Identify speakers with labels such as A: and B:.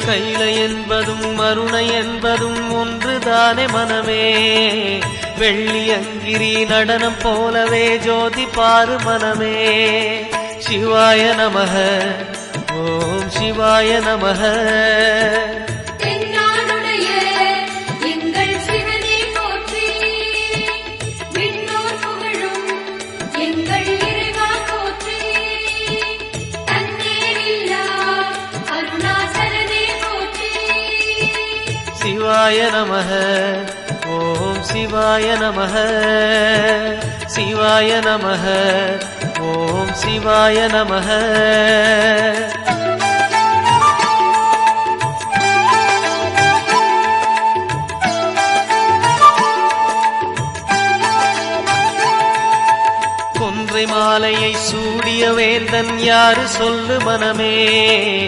A: கைலை என்பதும் மருணை என்பதும் ஒன்றுதானே மனமே. வெள்ளியங்கிரி நடனம் போலவே ஜோதி பாரு மனமே. சிவாய நமக ஓம் சிவாய நமக. சிவாய நமக ஓம் சிவாய நமக. சிவாய நமக ஓம் சிவாய நமக. கொன்றை மாலையை சூடிய வேந்தன் யாரு சொல்லு மனமே.